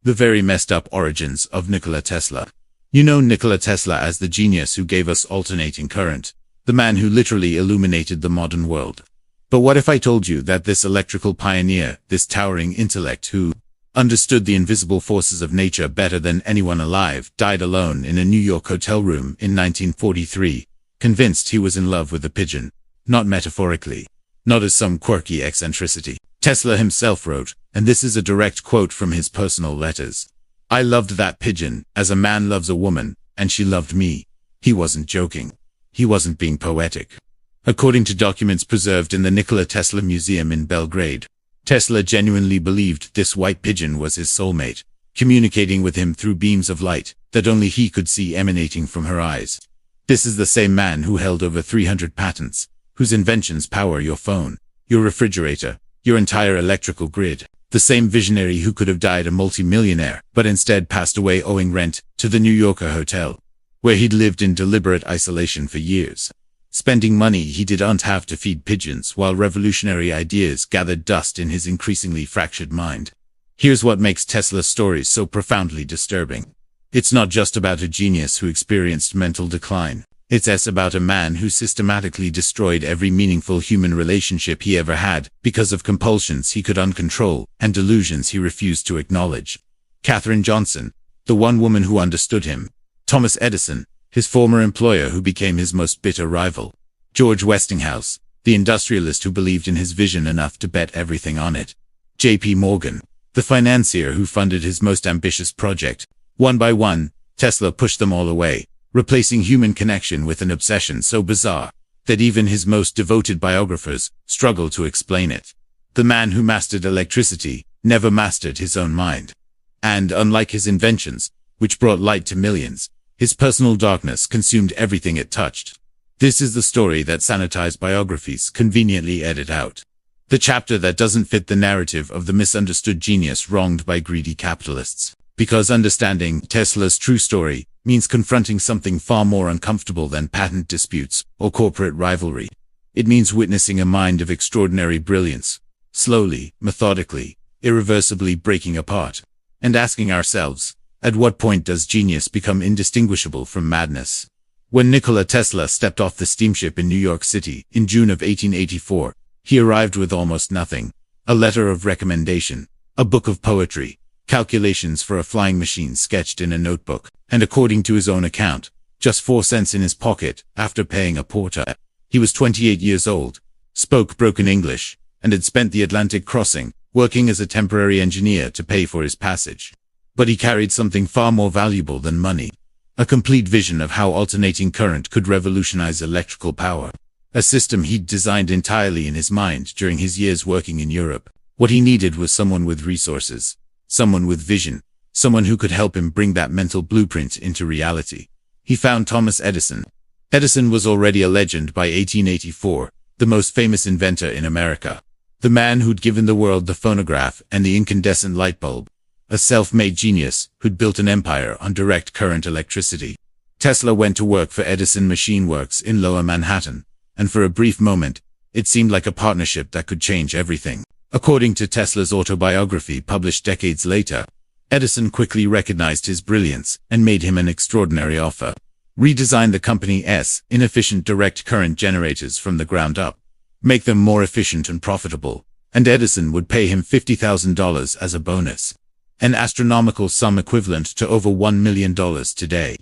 The very messed up origins of Nikola Tesla. You know Nikola Tesla as the genius who gave us alternating current, the man who literally illuminated the modern world. But what if I told you that this electrical pioneer, this towering intellect who understood the invisible forces of nature better than anyone alive, died alone in a New York hotel room in 1943, convinced he was in love with a pigeon, not metaphorically, not as some quirky eccentricity. Tesla himself wrote, and this is a direct quote from his personal letters, "I loved that pigeon, as a man loves a woman, and she loved me." He wasn't joking. He wasn't being poetic. According to documents preserved in the Nikola Tesla Museum in Belgrade, Tesla genuinely believed this white pigeon was his soulmate, communicating with him through beams of light that only he could see emanating from her eyes. This is the same man who held over 300 patents, whose inventions power your phone, your refrigerator, your entire electrical grid. The same visionary who could have died a multi-millionaire, but instead passed away owing rent to the New Yorker hotel, where he'd lived in deliberate isolation for years, spending money he didn't have to feed pigeons while revolutionary ideas gathered dust in his increasingly fractured mind. Here's what makes Tesla's stories so profoundly disturbing. It's not just about a genius who experienced mental decline. It's about a man who systematically destroyed every meaningful human relationship he ever had because of compulsions he could uncontrol and delusions he refused to acknowledge. Katherine Johnson, the one woman who understood him. Thomas Edison, his former employer who became his most bitter rival. George Westinghouse, the industrialist who believed in his vision enough to bet everything on it. J.P. Morgan, the financier who funded his most ambitious project. One by one, Tesla pushed them all away, replacing human connection with an obsession so bizarre that even his most devoted biographers struggle to explain it. The man who mastered electricity never mastered his own mind. And unlike his inventions, which brought light to millions, his personal darkness consumed everything it touched. This is the story that sanitized biographies conveniently edit out. The chapter that doesn't fit the narrative of the misunderstood genius wronged by greedy capitalists. Because understanding Tesla's true story means confronting something far more uncomfortable than patent disputes or corporate rivalry. It means witnessing a mind of extraordinary brilliance, slowly, methodically, irreversibly breaking apart, and asking ourselves, at what point does genius become indistinguishable from madness? When Nikola Tesla stepped off the steamship in New York City in June of 1884, he arrived with almost nothing: a letter of recommendation, a book of poetry, calculations for a flying machine sketched in a notebook, and according to his own account, just 4 cents in his pocket after paying a porter. He was 28 years old, spoke broken English, and had spent the Atlantic crossing, working as a temporary engineer to pay for his passage. But he carried something far more valuable than money: a complete vision of how alternating current could revolutionize electrical power. A system he'd designed entirely in his mind during his years working in Europe. What he needed was someone with resources, someone with vision, someone who could help him bring that mental blueprint into reality. He found Thomas Edison. Edison was already a legend by 1884, the most famous inventor in America. The man who'd given the world the phonograph and the incandescent light bulb. A self-made genius who'd built an empire on direct current electricity. Tesla went to work for Edison Machine Works in Lower Manhattan, and for a brief moment, it seemed like a partnership that could change everything. According to Tesla's autobiography published decades later, Edison quickly recognized his brilliance and made him an extraordinary offer. Redesign the company's inefficient direct current generators from the ground up. Make them more efficient and profitable, and Edison would pay him $50,000 as a bonus. An astronomical sum equivalent to over $1 million today.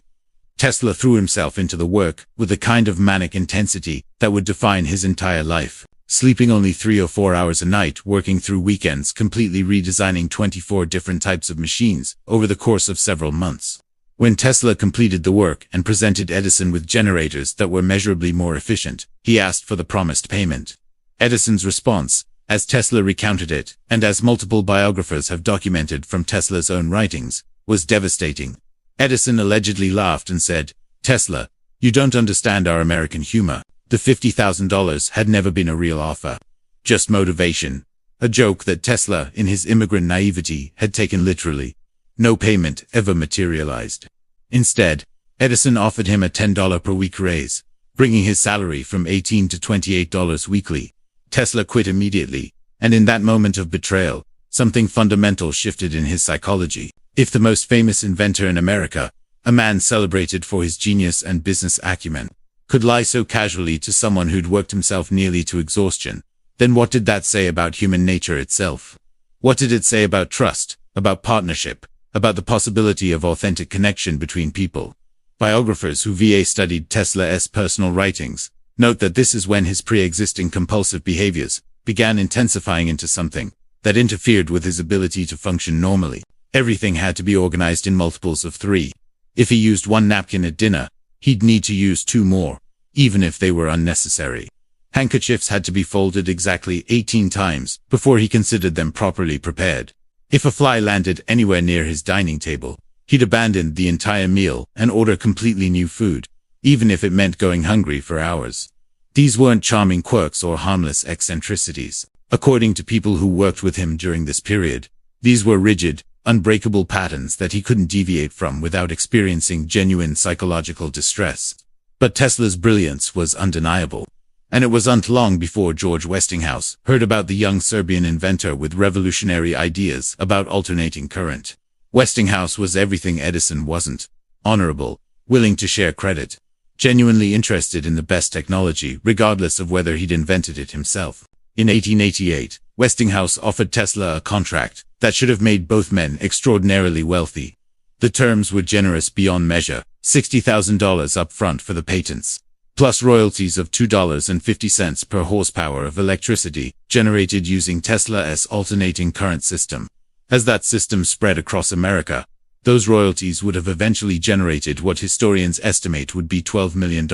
Tesla threw himself into the work with a kind of manic intensity that would define his entire life, sleeping only 3 or 4 hours a night, working through weekends, completely redesigning 24 different types of machines over the course of several months. When Tesla completed the work and presented Edison with generators that were measurably more efficient, he asked for the promised payment. Edison's response, as Tesla recounted it, and as multiple biographers have documented from Tesla's own writings, was devastating. Edison allegedly laughed and said, "Tesla, you don't understand our American humor. The $50,000 had never been a real offer. Just motivation." A joke that Tesla, in his immigrant naivety, had taken literally. No payment ever materialized. Instead, Edison offered him a $10 per week raise, bringing his salary from $18 to $28 weekly. Tesla quit immediately, and in that moment of betrayal, something fundamental shifted in his psychology. If the most famous inventor in America, a man celebrated for his genius and business acumen, could lie so casually to someone who'd worked himself nearly to exhaustion, then what did that say about human nature itself? What did it say about trust, about partnership, about the possibility of authentic connection between people? Biographers who studied Tesla's personal writings note that this is when his pre-existing compulsive behaviors began intensifying into something that interfered with his ability to function normally. Everything had to be organized in multiples of 3. If he used 1 napkin at dinner, he'd need to use 2 more, even if they were unnecessary. Handkerchiefs had to be folded exactly 18 times before he considered them properly prepared. If a fly landed anywhere near his dining table, he'd abandon the entire meal and order completely new food, even if it meant going hungry for hours. These weren't charming quirks or harmless eccentricities. According to people who worked with him during this period, these were rigid, unbreakable patterns that he couldn't deviate from without experiencing genuine psychological distress. But Tesla's brilliance was undeniable. And it wasn't long before George Westinghouse heard about the young Serbian inventor with revolutionary ideas about alternating current. Westinghouse was everything Edison wasn't: honorable, willing to share credit, genuinely interested in the best technology regardless of whether he'd invented it himself. In 1888, Westinghouse offered Tesla a contract that should have made both men extraordinarily wealthy. The terms were generous beyond measure: $60,000 up front for the patents, plus royalties of $2.50 per horsepower of electricity generated using Tesla's alternating current system. As that system spread across America, those royalties would have eventually generated what historians estimate would be $12 million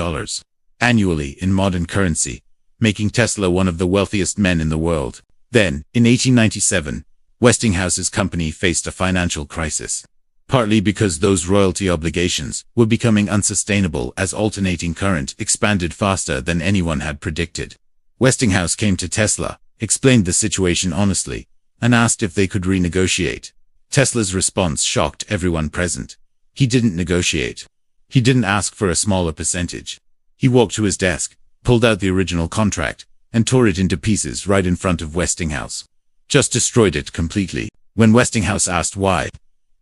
annually in modern currency, making Tesla one of the wealthiest men in the world. Then, in 1897, Westinghouse's company faced a financial crisis, partly because those royalty obligations were becoming unsustainable as alternating current expanded faster than anyone had predicted. Westinghouse came to Tesla, explained the situation honestly, and asked if they could renegotiate. Tesla's response shocked everyone present. He didn't negotiate. He didn't ask for a smaller percentage. He walked to his desk, pulled out the original contract, and tore it into pieces right in front of Westinghouse. Just destroyed it completely. When Westinghouse asked why,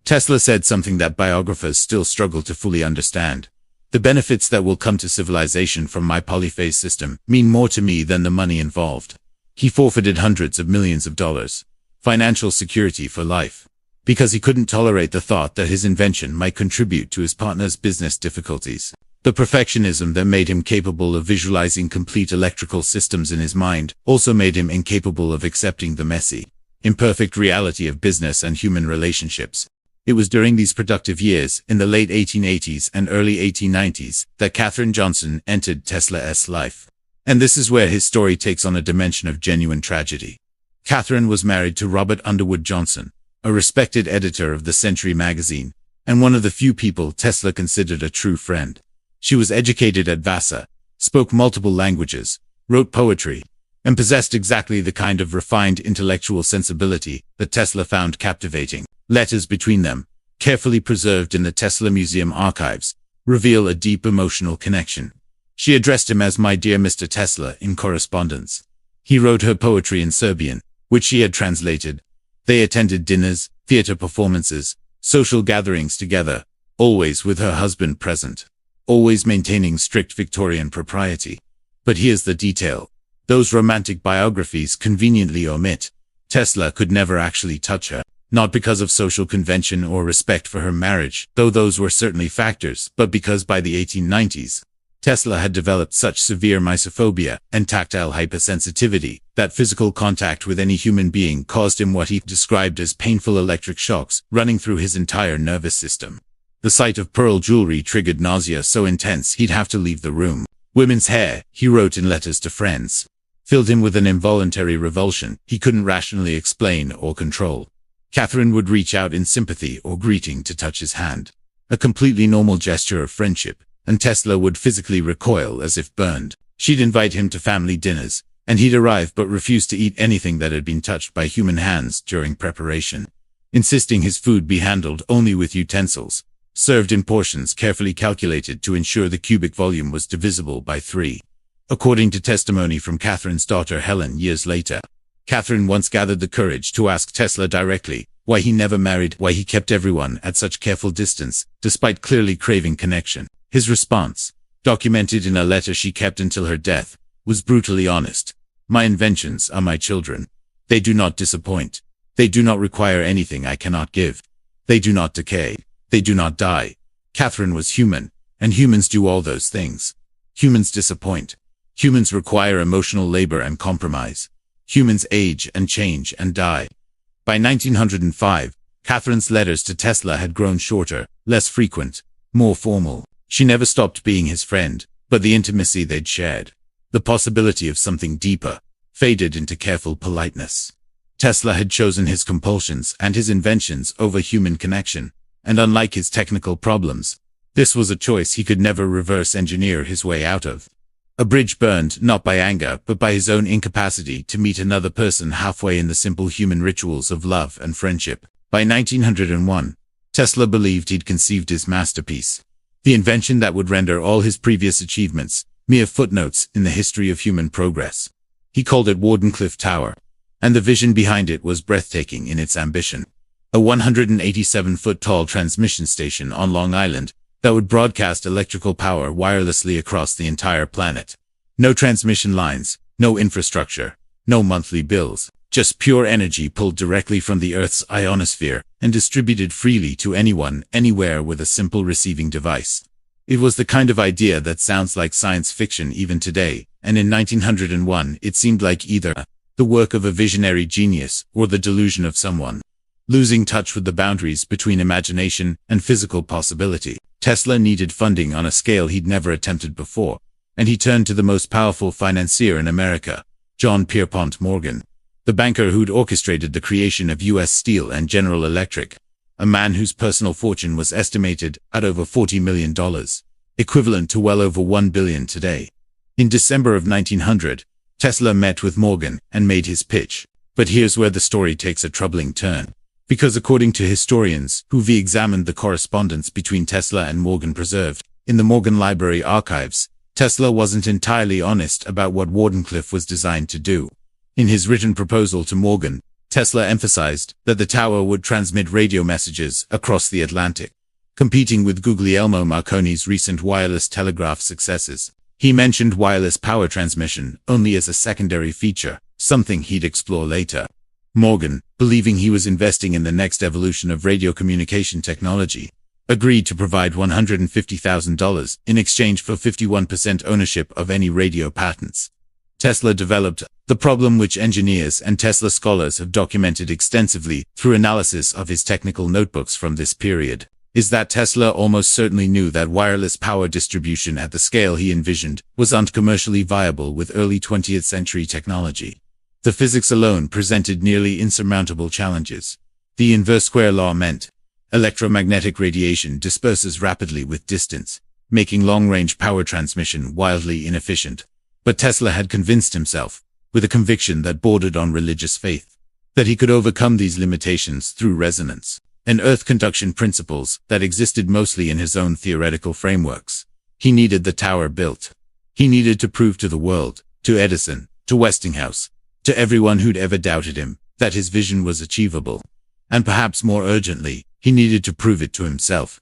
Tesla said something that biographers still struggle to fully understand. "The benefits that will come to civilization from my polyphase system mean more to me than the money involved." He forfeited hundreds of millions of dollars, financial security for life, because he couldn't tolerate the thought that his invention might contribute to his partner's business difficulties. The perfectionism that made him capable of visualizing complete electrical systems in his mind also made him incapable of accepting the messy, imperfect reality of business and human relationships. It was during these productive years, in the late 1880s and early 1890s, that Katherine Johnson entered Tesla's life. And this is where his story takes on a dimension of genuine tragedy. Katherine was married to Robert Underwood Johnson, a respected editor of the Century magazine, and one of the few people Tesla considered a true friend. She was educated at Vassar, spoke multiple languages, wrote poetry, and possessed exactly the kind of refined intellectual sensibility that Tesla found captivating. Letters between them, carefully preserved in the Tesla Museum archives, reveal a deep emotional connection. She addressed him as "My dear Mr. Tesla" in correspondence. He wrote her poetry in Serbian, which she had translated. They attended dinners, theater performances, social gatherings together, always with her husband present, always maintaining strict Victorian propriety. But here's the detail. Those romantic biographies conveniently omit: Tesla could never actually touch her, not because of social convention or respect for her marriage, though those were certainly factors, but because by the 1890s, Tesla had developed such severe misophobia and tactile hypersensitivity that physical contact with any human being caused him what he described as painful electric shocks running through his entire nervous system. The sight of pearl jewelry triggered nausea so intense he'd have to leave the room. Women's hair, he wrote in letters to friends, filled him with an involuntary revulsion he couldn't rationally explain or control. Katherine would reach out in sympathy or greeting to touch his hand, a completely normal gesture of friendship, and Tesla would physically recoil as if burned. She'd invite him to family dinners, and he'd arrive but refuse to eat anything that had been touched by human hands during preparation, insisting his food be handled only with utensils, served in portions carefully calculated to ensure the cubic volume was divisible by 3. According to testimony from Katherine's daughter Helen years later, Katherine once gathered the courage to ask Tesla directly, why he never married, why he kept everyone at such careful distance, despite clearly craving connection. His response, documented in a letter she kept until her death, was brutally honest. My inventions are my children. They do not disappoint. They do not require anything I cannot give. They do not decay. They do not die. Catherine was human, and humans do all those things. Humans disappoint. Humans require emotional labor and compromise. Humans age and change and die. By 1905, Catherine's letters to Tesla had grown shorter, less frequent, more formal. She never stopped being his friend, but the intimacy they'd shared, the possibility of something deeper, faded into careful politeness. Tesla had chosen his compulsions and his inventions over human connection, and unlike his technical problems, this was a choice he could never reverse engineer his way out of. A bridge burned not by anger but by his own incapacity to meet another person halfway in the simple human rituals of love and friendship. By 1901, Tesla believed he'd conceived his masterpiece, the invention that would render all his previous achievements mere footnotes in the history of human progress. He called it Wardenclyffe Tower, and the vision behind it was breathtaking in its ambition. A 187-foot-tall transmission station on Long Island that would broadcast electrical power wirelessly across the entire planet. No transmission lines, no infrastructure, no monthly bills, just pure energy pulled directly from the Earth's ionosphere and distributed freely to anyone, anywhere with a simple receiving device. It was the kind of idea that sounds like science fiction even today, and in 1901 it seemed like either the work of a visionary genius or the delusion of someone losing touch with the boundaries between imagination and physical possibility. Tesla needed funding on a scale he'd never attempted before, and he turned to the most powerful financier in America, John Pierpont Morgan, the banker who'd orchestrated the creation of U.S. Steel and General Electric, a man whose personal fortune was estimated at over $40 million, equivalent to well over $1 billion today. In December of 1900, Tesla met with Morgan and made his pitch. But here's where the story takes a troubling turn. Because according to historians who've examined the correspondence between Tesla and Morgan preserved in the Morgan Library archives, Tesla wasn't entirely honest about what Wardenclyffe was designed to do. In his written proposal to Morgan, Tesla emphasized that the tower would transmit radio messages across the Atlantic, competing with Guglielmo Marconi's recent wireless telegraph successes. He mentioned wireless power transmission only as a secondary feature, something he'd explore later. Morgan, believing he was investing in the next evolution of radio communication technology, agreed to provide $150,000 in exchange for 51% ownership of any radio patents. Tesla developed the problem which engineers and Tesla scholars have documented extensively through analysis of his technical notebooks from this period, is that Tesla almost certainly knew that wireless power distribution at the scale he envisioned was uncommercially viable with early 20th century technology. The physics alone presented nearly insurmountable challenges. The inverse square law meant electromagnetic radiation disperses rapidly with distance, making long-range power transmission wildly inefficient. But Tesla had convinced himself, with a conviction that bordered on religious faith, that he could overcome these limitations through resonance and earth conduction principles that existed mostly in his own theoretical frameworks. He needed the tower built. He needed to prove to the world, to Edison, to Westinghouse, to everyone who'd ever doubted him, that his vision was achievable. And perhaps more urgently, he needed to prove it to himself.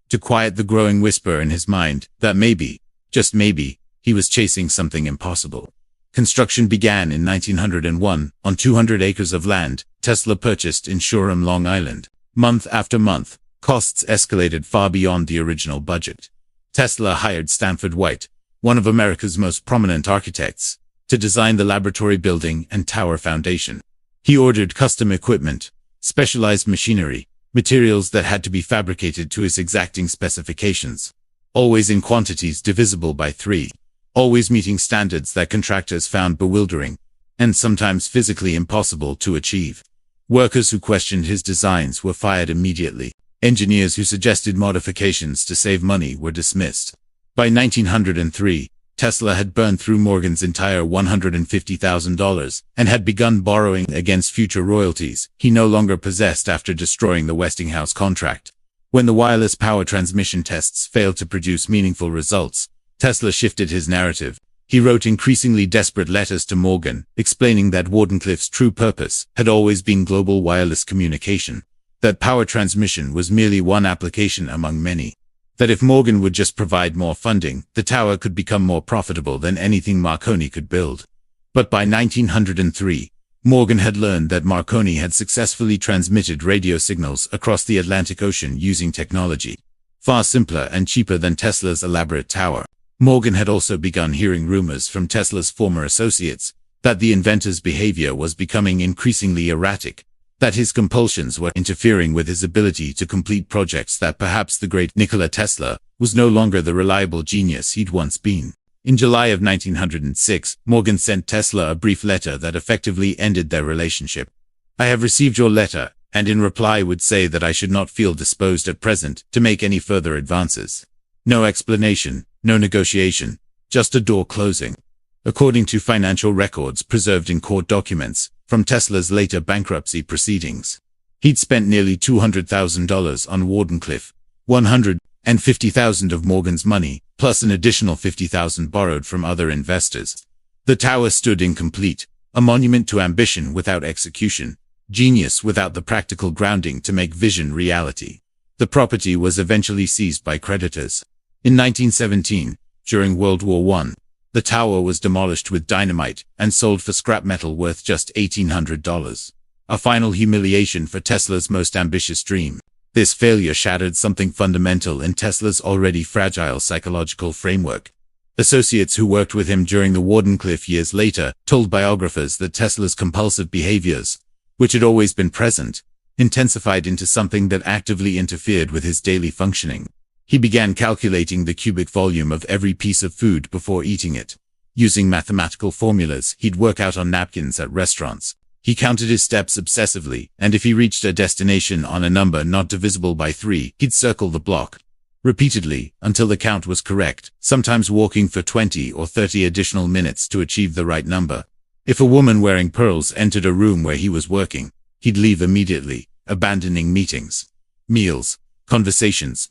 To quiet the growing whisper in his mind that maybe, just maybe, he was chasing something impossible. Construction began in 1901 on 200 acres of land Tesla purchased in Shoreham, Long Island. Month after month, costs escalated far beyond the original budget. Tesla hired Stanford White, one of America's most prominent architects, to design the laboratory building and tower foundation. He ordered custom equipment, specialized machinery, materials that had to be fabricated to his exacting specifications, always in quantities divisible by 3, always meeting standards that contractors found bewildering, and sometimes physically impossible to achieve. Workers who questioned his designs were fired immediately. Engineers who suggested modifications to save money were dismissed. By 1903, Tesla had burned through Morgan's entire $150,000 and had begun borrowing against future royalties he no longer possessed after destroying the Westinghouse contract. When the wireless power transmission tests failed to produce meaningful results, Tesla shifted his narrative. He wrote increasingly desperate letters to Morgan, explaining that Wardenclyffe's true purpose had always been global wireless communication, that power transmission was merely one application among many. That if Morgan would just provide more funding, the tower could become more profitable than anything Marconi could build. But by 1903, Morgan had learned that Marconi had successfully transmitted radio signals across the Atlantic Ocean using technology far simpler and cheaper than Tesla's elaborate tower. Morgan had also begun hearing rumors from Tesla's former associates that the inventor's behavior was becoming increasingly erratic, that his compulsions were interfering with his ability to complete projects, that perhaps the great Nikola Tesla was no longer the reliable genius he'd once been. In July of 1906, Morgan sent Tesla a brief letter that effectively ended their relationship. "I have received your letter, and in reply would say that I should not feel disposed at present to make any further advances. No explanation, no negotiation, just a door closing." According to financial records preserved in court documents from Tesla's later bankruptcy proceedings, he'd spent nearly $200,000 on Wardenclyffe, $150,000 of Morgan's money, plus an additional $50,000 borrowed from other investors. The tower stood incomplete, a monument to ambition without execution, genius without the practical grounding to make vision reality. The property was eventually seized by creditors. In 1917, during World War I, the tower was demolished with dynamite and sold for scrap metal worth just $1,800. A final humiliation for Tesla's most ambitious dream. This failure shattered something fundamental in Tesla's already fragile psychological framework. Associates who worked with him during the Wardenclyffe years later told biographers that Tesla's compulsive behaviors, which had always been present, intensified into something that actively interfered with his daily functioning. He began calculating the cubic volume of every piece of food before eating it. Using mathematical formulas he'd work out on napkins at restaurants. He counted his steps obsessively, and if he reached a destination on a number not divisible by 3, he'd circle the block repeatedly until the count was correct, sometimes walking for 20 or 30 additional minutes to achieve the right number. If a woman wearing pearls entered a room where he was working, he'd leave immediately, abandoning meetings, meals, conversations,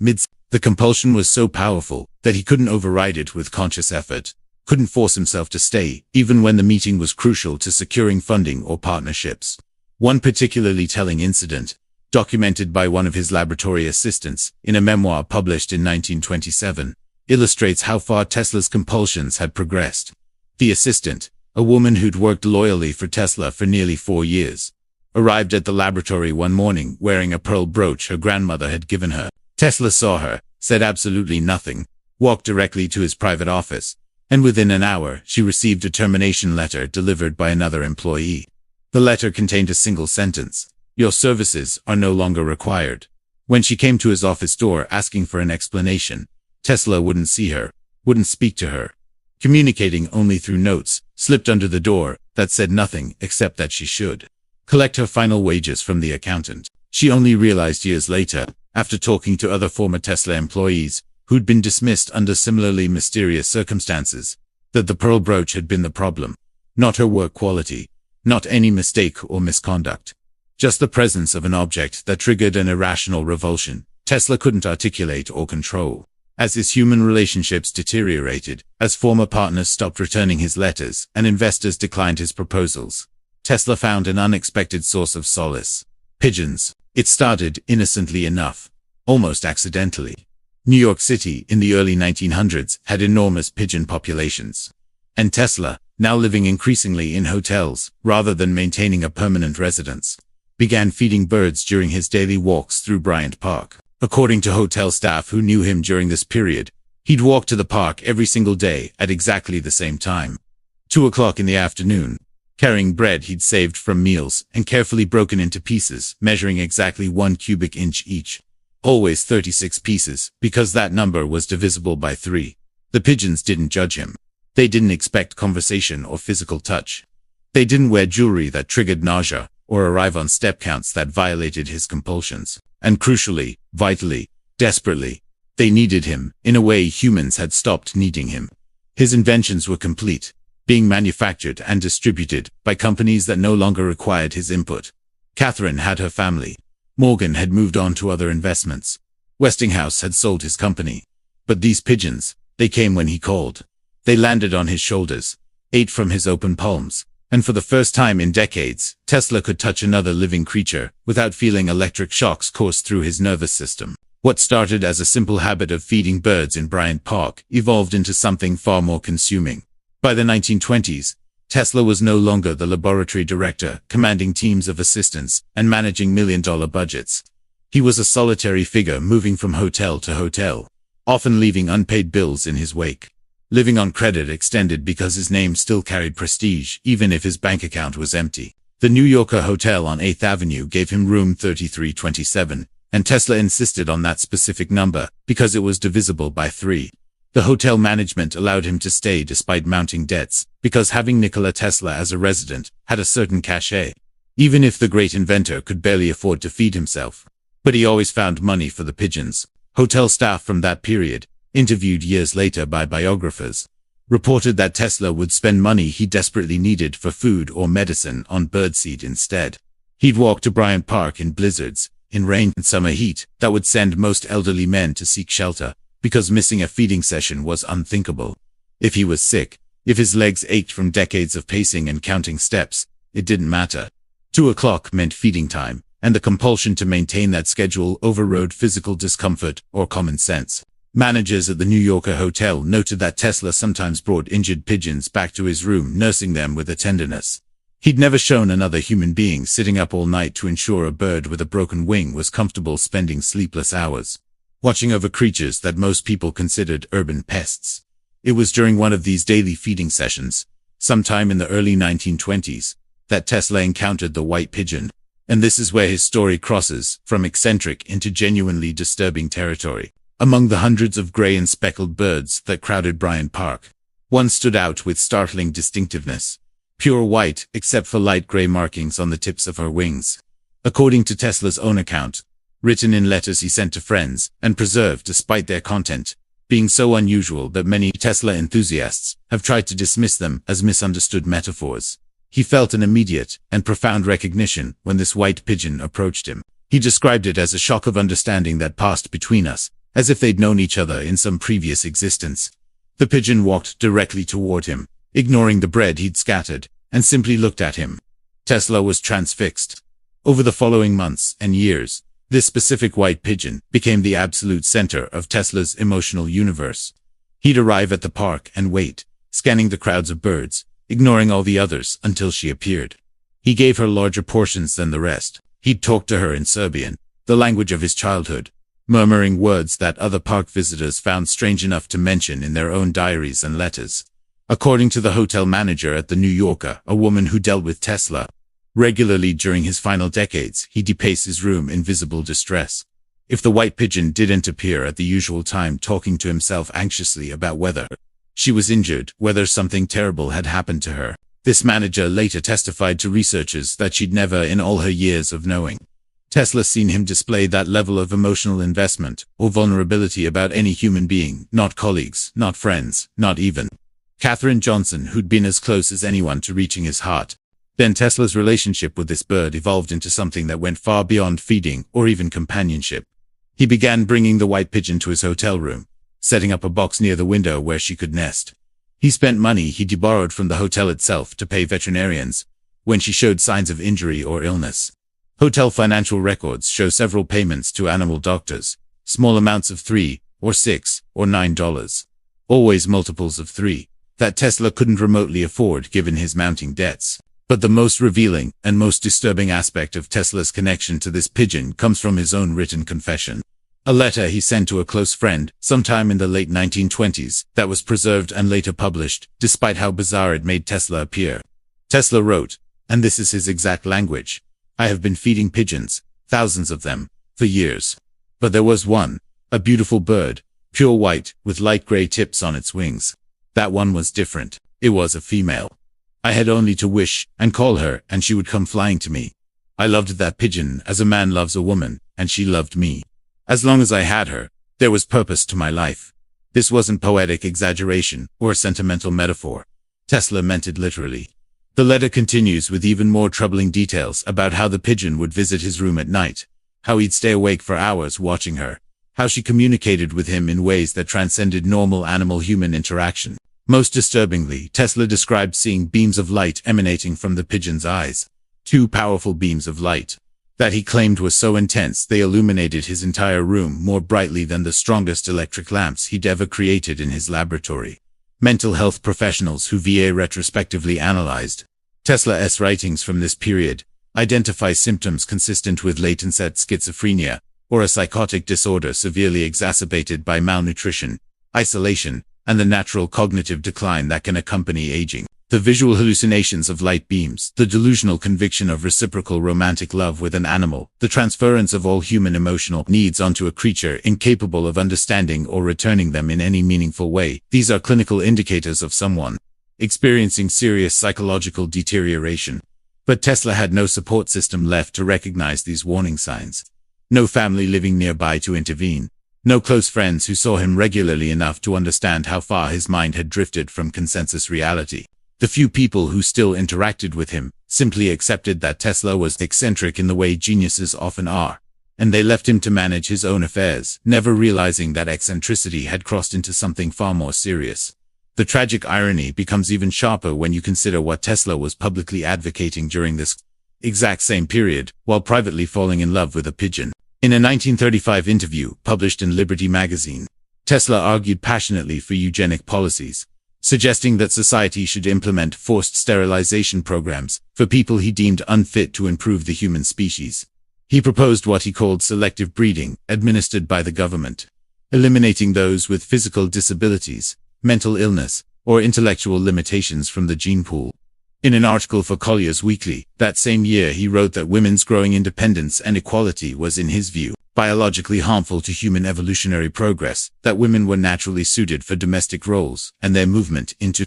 The compulsion was so powerful that he couldn't override it with conscious effort, couldn't force himself to stay, even when the meeting was crucial to securing funding or partnerships. One particularly telling incident, documented by one of his laboratory assistants in a memoir published in 1927, illustrates how far Tesla's compulsions had progressed. The assistant, a woman who'd worked loyally for Tesla for nearly 4 years, arrived at the laboratory one morning wearing a pearl brooch her grandmother had given her. Tesla saw her, said absolutely nothing, walked directly to his private office, and within an hour she received a termination letter delivered by another employee. The letter contained a single sentence: "Your services are no longer required." When she came to his office door asking for an explanation, Tesla wouldn't see her, wouldn't speak to her, communicating only through notes slipped under the door that said nothing except that she should collect her final wages from the accountant. She only realized years later, after talking to other former Tesla employees who'd been dismissed under similarly mysterious circumstances, that the pearl brooch had been the problem. Not her work quality, not any mistake or misconduct, just the presence of an object that triggered an irrational revulsion Tesla couldn't articulate or control. As his human relationships deteriorated, as former partners stopped returning his letters and investors declined his proposals, Tesla found an unexpected source of solace: pigeons. It started innocently enough, almost accidentally. New York City in the early 1900s had enormous pigeon populations. And Tesla, now living increasingly in hotels rather than maintaining a permanent residence, began feeding birds during his daily walks through Bryant Park. According to hotel staff who knew him during this period, he'd walk to the park every single day at exactly the same time, 2 o'clock in the afternoon, carrying bread he'd saved from meals and carefully broken into pieces measuring exactly 1 cubic inch each. Always 36 pieces, because that number was divisible by 3. The pigeons didn't judge him. They didn't expect conversation or physical touch. They didn't wear jewelry that triggered nausea or arrive on step counts that violated his compulsions. And crucially, vitally, desperately, they needed him in a way humans had stopped needing him. His inventions were complete, being manufactured and distributed by companies that no longer required his input. Catherine had her family. Morgan had moved on to other investments. Westinghouse had sold his company. But these pigeons, they came when he called. They landed on his shoulders, ate from his open palms, And for the first time in decades, Tesla could touch another living creature without feeling electric shocks course through his nervous system. What started as a simple habit of feeding birds in Bryant Park evolved into something far more consuming. By the 1920s, Tesla was no longer the laboratory director, commanding teams of assistants and managing million-dollar budgets. He was a solitary figure moving from hotel to hotel, often leaving unpaid bills in his wake. Living on credit extended because his name still carried prestige, even if his bank account was empty. The New Yorker hotel on 8th Avenue gave him room 3327, and Tesla insisted on that specific number because it was divisible by 3. The hotel management allowed him to stay despite mounting debts, because having Nikola Tesla as a resident had a certain cachet, even if the great inventor could barely afford to feed himself. But he always found money for the pigeons. Hotel staff from that period, interviewed years later by biographers, reported that Tesla would spend money he desperately needed for food or medicine on birdseed instead. He'd walk to Bryant Park in blizzards, in rain and summer heat that would send most elderly men to seek shelter, because missing a feeding session was unthinkable. If he was sick, if his legs ached from decades of pacing and counting steps, it didn't matter. 2 o'clock meant feeding time, and the compulsion to maintain that schedule overrode physical discomfort or common sense. Managers at the New Yorker hotel noted that Tesla sometimes brought injured pigeons back to his room, nursing them with a tenderness he'd never shown another human being, sitting up all night to ensure a bird with a broken wing was comfortable, spending sleepless hours watching over creatures that most people considered urban pests. It was during one of these daily feeding sessions, sometime in the early 1920s, that Tesla encountered the white pigeon. And this is where his story crosses from eccentric into genuinely disturbing territory. Among the hundreds of gray and speckled birds that crowded Bryant Park, one stood out with startling distinctiveness. Pure white, except for light gray markings on the tips of her wings. According to Tesla's own account, written in letters he sent to friends, and preserved despite their content being so unusual that many Tesla enthusiasts have tried to dismiss them as misunderstood metaphors. He felt an immediate and profound recognition when this white pigeon approached him. He described it as a shock of understanding that passed between us, as if they'd known each other in some previous existence. The pigeon walked directly toward him, ignoring the bread he'd scattered, and simply looked at him. Tesla was transfixed. Over the following months and years, this specific white pigeon became the absolute center of Tesla's emotional universe. He'd arrive at the park and wait, scanning the crowds of birds, ignoring all the others until she appeared. He gave her larger portions than the rest. He'd talk to her in Serbian, the language of his childhood, murmuring words that other park visitors found strange enough to mention in their own diaries and letters. According to the hotel manager at the New Yorker, a woman who dealt with Tesla regularly during his final decades, he depaced his room in visible distress. If the white pigeon didn't appear at the usual time, talking to himself anxiously about whether she was injured, whether something terrible had happened to her. This manager later testified to researchers that she'd never in all her years of knowing Tesla seen him display that level of emotional investment or vulnerability about any human being, not colleagues, not friends, not even Katherine Johnson, who'd been as close as anyone to reaching his heart. Then Tesla's relationship with this bird evolved into something that went far beyond feeding or even companionship. He began bringing the white pigeon to his hotel room, setting up a box near the window where she could nest. He spent money he'd borrowed from the hotel itself to pay veterinarians when she showed signs of injury or illness. Hotel financial records show several payments to animal doctors, small amounts of $3 or $6 or $9, always multiples of 3, that Tesla couldn't remotely afford given his mounting debts. But the most revealing and most disturbing aspect of Tesla's connection to this pigeon comes from his own written confession. A letter he sent to a close friend sometime in the late 1920s that was preserved and later published, despite how bizarre it made Tesla appear. Tesla wrote, and this is his exact language, "I have been feeding pigeons, thousands of them, for years. But there was one, a beautiful bird, pure white, with light gray tips on its wings. That one was different. It was a female. I had only to wish and call her and she would come flying to me. I loved that pigeon as a man loves a woman, and she loved me. As long as I had her, there was purpose to my life." This wasn't poetic exaggeration or a sentimental metaphor. Tesla meant it literally. The letter continues with even more troubling details about how the pigeon would visit his room at night, how he'd stay awake for hours watching her, how she communicated with him in ways that transcended normal animal-human interaction. Most disturbingly, Tesla described seeing beams of light emanating from the pigeon's eyes. 2 powerful beams of light that he claimed were so intense they illuminated his entire room more brightly than the strongest electric lamps he'd ever created in his laboratory. Mental health professionals who VA retrospectively analyzed Tesla's writings from this period identify symptoms consistent with latent-set schizophrenia, or a psychotic disorder severely exacerbated by malnutrition, isolation, and the natural cognitive decline that can accompany aging. The visual hallucinations of light beams, the delusional conviction of reciprocal romantic love with an animal, the transference of all human emotional needs onto a creature incapable of understanding or returning them in any meaningful way. These are clinical indicators of someone experiencing serious psychological deterioration. But Tesla had no support system left to recognize these warning signs. No family living nearby to intervene. No close friends who saw him regularly enough to understand how far his mind had drifted from consensus reality. The few people who still interacted with him simply accepted that Tesla was eccentric in the way geniuses often are, and they left him to manage his own affairs, never realizing that eccentricity had crossed into something far more serious. The tragic irony becomes even sharper when you consider what Tesla was publicly advocating during this exact same period, while privately falling in love with a pigeon. In a 1935 interview published in Liberty magazine, Tesla argued passionately for eugenic policies, suggesting that society should implement forced sterilization programs for people he deemed unfit to improve the human species. He proposed what he called selective breeding, administered by the government, eliminating those with physical disabilities, mental illness, or intellectual limitations from the gene pool. In an article for Collier's Weekly, that same year he wrote that women's growing independence and equality was, in his view, biologically harmful to human evolutionary progress, that women were naturally suited for domestic roles, and their movement into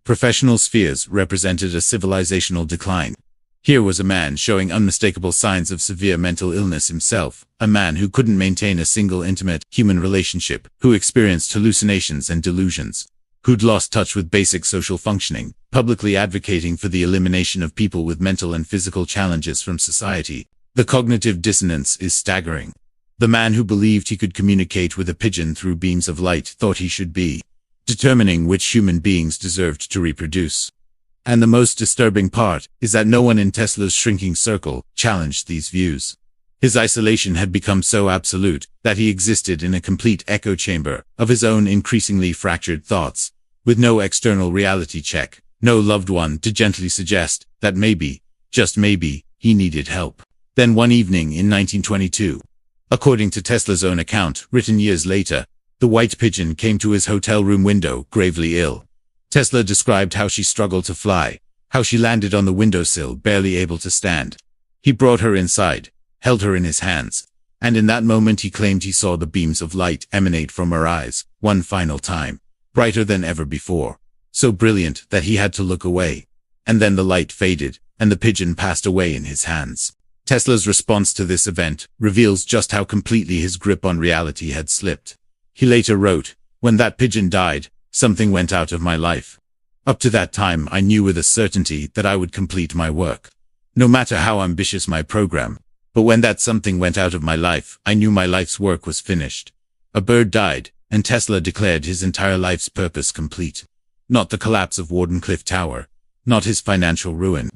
professional spheres represented a civilizational decline. Here was a man showing unmistakable signs of severe mental illness himself, a man who couldn't maintain a single intimate human relationship, who experienced hallucinations and delusions, who'd lost touch with basic social functioning, publicly advocating for the elimination of people with mental and physical challenges from society. The cognitive dissonance is staggering. The man who believed he could communicate with a pigeon through beams of light thought he should be determining which human beings deserved to reproduce. And the most disturbing part is that no one in Tesla's shrinking circle challenged these views. His isolation had become so absolute that he existed in a complete echo chamber of his own increasingly fractured thoughts, with no external reality check, no loved one to gently suggest that maybe, just maybe, he needed help. Then one evening in 1922, according to Tesla's own account, written years later, the white pigeon came to his hotel room window, gravely ill. Tesla described how she struggled to fly, how she landed on the windowsill, barely able to stand. He brought her inside, held her in his hands, and in that moment he claimed he saw the beams of light emanate from her eyes, one final time, brighter than ever before, so brilliant that he had to look away. And then the light faded, and the pigeon passed away in his hands. Tesla's response to this event reveals just how completely his grip on reality had slipped. He later wrote, "When that pigeon died, something went out of my life. Up to that time I knew with a certainty that I would complete my work, no matter how ambitious my program. But when that something went out of my life, I knew my life's work was finished. A bird died, and Tesla declared his entire life's purpose complete. Not the collapse of Wardenclyffe Tower, not his financial ruin,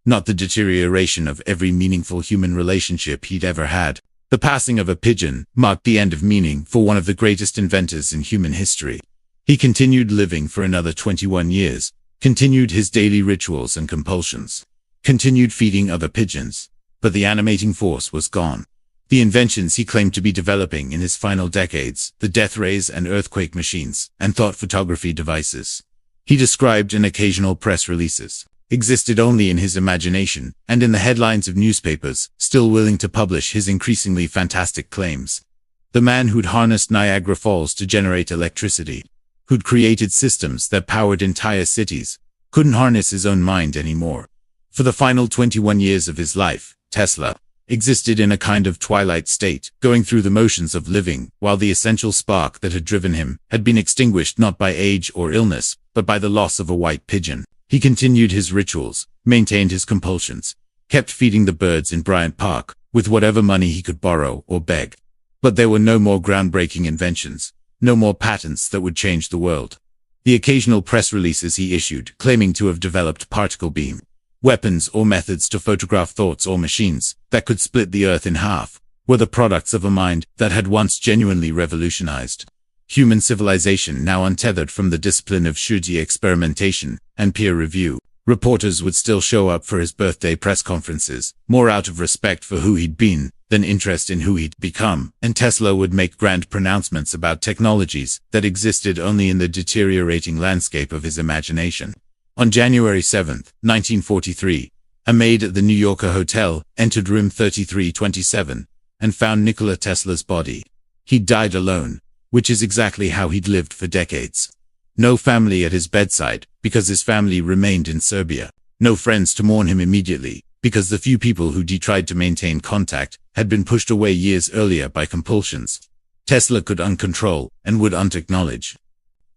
not the deterioration of every meaningful human relationship he'd ever had. The passing of a pigeon marked the end of meaning for one of the greatest inventors in human history. He continued living for another 21 years, continued his daily rituals and compulsions, continued feeding other pigeons, but the animating force was gone. The inventions he claimed to be developing in his final decades, the death rays and earthquake machines, and thought photography devices, he described in occasional press releases, existed only in his imagination and in the headlines of newspapers, still willing to publish his increasingly fantastic claims. The man who'd harnessed Niagara Falls to generate electricity, who'd created systems that powered entire cities, couldn't harness his own mind anymore. For the final 21 years of his life, Tesla existed in a kind of twilight state, going through the motions of living, while the essential spark that had driven him had been extinguished not by age or illness, but by the loss of a white pigeon. He continued his rituals, maintained his compulsions, kept feeding the birds in Bryant Park, with whatever money he could borrow or beg. But there were no more groundbreaking inventions, no more patents that would change the world. The occasional press releases he issued, claiming to have developed particle beam weapons or methods to photograph thoughts or machines that could split the earth in half, were the products of a mind that had once genuinely revolutionized human civilization. Now untethered from the discipline of Shuji experimentation and peer review, reporters would still show up for his birthday press conferences, more out of respect for who he'd been than interest in who he'd become, and Tesla would make grand pronouncements about technologies that existed only in the deteriorating landscape of his imagination. On January 7, 1943, a maid at the New Yorker hotel entered room 3327 and found Nikola Tesla's body. He'd died alone, which is exactly how he'd lived for decades. No family at his bedside, because his family remained in Serbia. No friends to mourn him immediately, because the few people who'd tried to maintain contact had been pushed away years earlier by compulsions Tesla could uncontrol and would unacknowledge.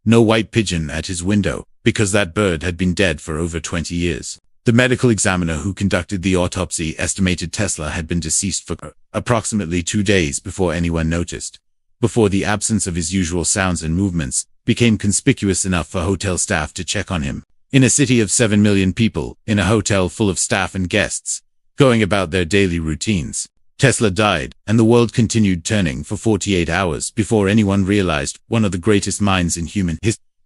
No white pigeon at his window, because that bird had been dead for over 20 years. The medical examiner who conducted the autopsy estimated Tesla had been deceased for approximately 2 days before anyone noticed, before the absence of his usual sounds and movements became conspicuous enough for hotel staff to check on him. In a city of 7 million people, in a hotel full of staff and guests, going about their daily routines, Tesla died, and the world continued turning for 48 hours before anyone realized one of the greatest minds in human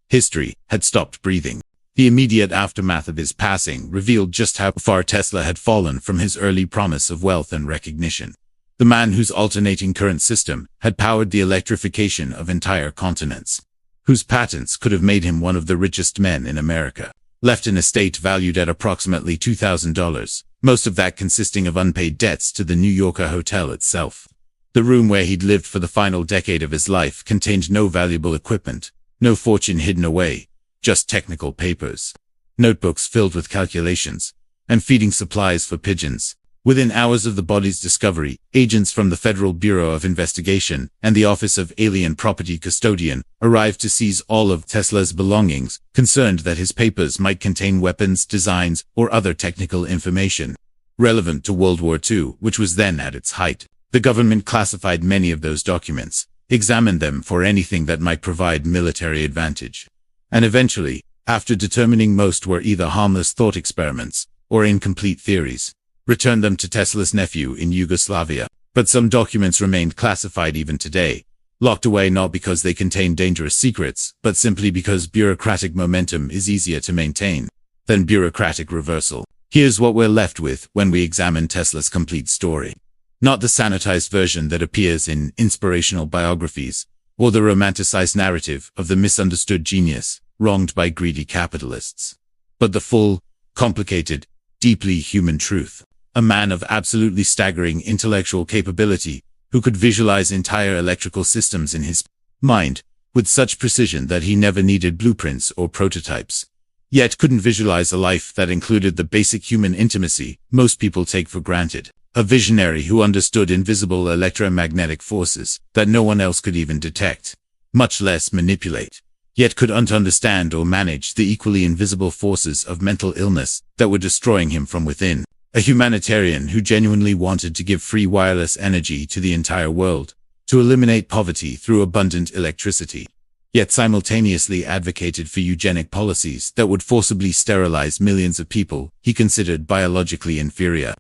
history had stopped breathing. The immediate aftermath of his passing revealed just how far Tesla had fallen from his early promise of wealth and recognition. The man whose alternating current system had powered the electrification of entire continents, whose patents could have made him one of the richest men in America, left an estate valued at approximately $2,000, most of that consisting of unpaid debts to the New Yorker hotel itself. The room where he'd lived for the final decade of his life contained no valuable equipment, no fortune hidden away, just technical papers, notebooks filled with calculations, and feeding supplies for pigeons. Within hours of the body's discovery, agents from the Federal Bureau of Investigation and the Office of Alien Property Custodian arrived to seize all of Tesla's belongings, concerned that his papers might contain weapons, designs, or other technical information relevant to World War II, which was then at its height. The government classified many of those documents, examined them for anything that might provide military advantage, and eventually, after determining most were either harmless thought experiments or incomplete theories, returned them to Tesla's nephew in Yugoslavia. But some documents remained classified even today, locked away not because they contain dangerous secrets, but simply because bureaucratic momentum is easier to maintain than bureaucratic reversal. Here's what we're left with when we examine Tesla's complete story. Not the sanitized version that appears in inspirational biographies, or the romanticized narrative of the misunderstood genius, wronged by greedy capitalists, but the full, complicated, deeply human truth. A man of absolutely staggering intellectual capability, who could visualize entire electrical systems in his mind with such precision that he never needed blueprints or prototypes, yet couldn't visualize a life that included the basic human intimacy most people take for granted. A visionary who understood invisible electromagnetic forces that no one else could even detect, much less manipulate, yet could understand or manage the equally invisible forces of mental illness that were destroying him from within. A humanitarian who genuinely wanted to give free wireless energy to the entire world, to eliminate poverty through abundant electricity, yet simultaneously advocated for eugenic policies that would forcibly sterilize millions of people he considered biologically inferior.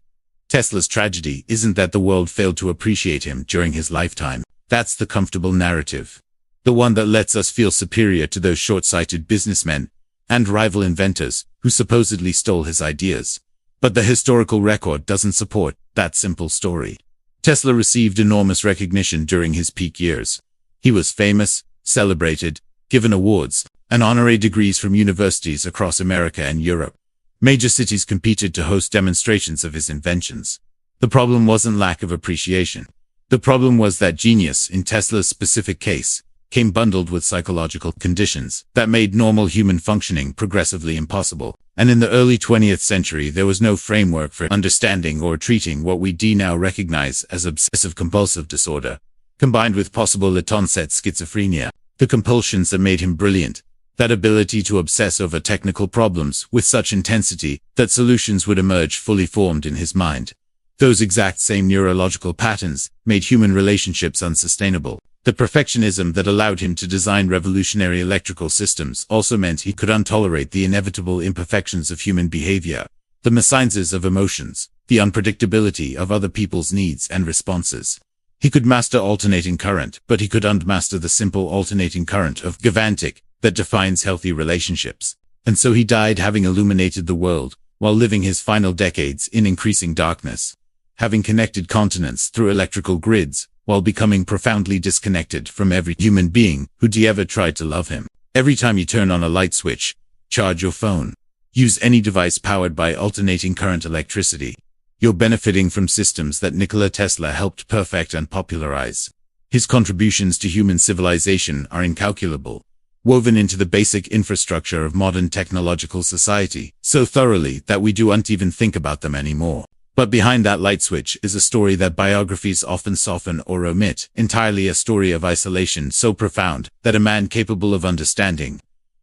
Tesla's tragedy isn't that the world failed to appreciate him during his lifetime. That's the comfortable narrative, the one that lets us feel superior to those short-sighted businessmen and rival inventors who supposedly stole his ideas. But the historical record doesn't support that simple story. Tesla received enormous recognition during his peak years. He was famous, celebrated, given awards, and honorary degrees from universities across America and Europe. Major cities competed to host demonstrations of his inventions. The problem wasn't lack of appreciation. The problem was that genius, in Tesla's specific case, came bundled with psychological conditions that made normal human functioning progressively impossible. And in the early 20th century, there was no framework for understanding or treating what we now recognize as obsessive-compulsive disorder, combined with possible late-onset schizophrenia. The compulsions that made him brilliant, that ability to obsess over technical problems with such intensity that solutions would emerge fully formed in his mind. Those exact same neurological patterns made human relationships unsustainable. The perfectionism that allowed him to design revolutionary electrical systems also meant he couldn't tolerate the inevitable imperfections of human behavior, the miascences of emotions, the unpredictability of other people's needs and responses. He could master alternating current, but he couldn't master the simple alternating current of Gavantic that defines healthy relationships. And so he died having illuminated the world, while living his final decades in increasing darkness. Having connected continents through electrical grids, while becoming profoundly disconnected from every human being who'd ever tried to love him. Every time you turn on a light switch, charge your phone, use any device powered by alternating current electricity, you're benefiting from systems that Nikola Tesla helped perfect and popularize. His contributions to human civilization are incalculable, woven into the basic infrastructure of modern technological society, so thoroughly that we don't even think about them anymore. But behind that light switch is a story that biographies often soften or omit, entirely a story of isolation so profound that a man capable of understanding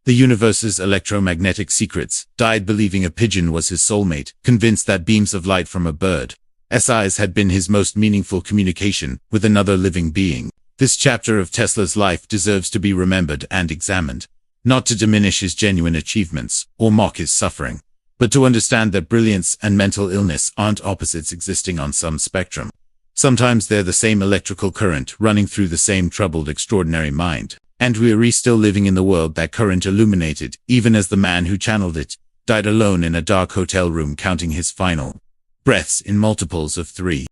the universe's electromagnetic secrets died believing a pigeon was his soulmate, convinced that beams of light from a bird's eyes had been his most meaningful communication with another living being. This chapter of Tesla's life deserves to be remembered and examined, not to diminish his genuine achievements or mock his suffering, but to understand that brilliance and mental illness aren't opposites existing on some spectrum. Sometimes they're the same electrical current running through the same troubled, extraordinary mind. And we're still living in the world that current illuminated, even as the man who channeled it died alone in a dark hotel room counting his final breaths in multiples of 3.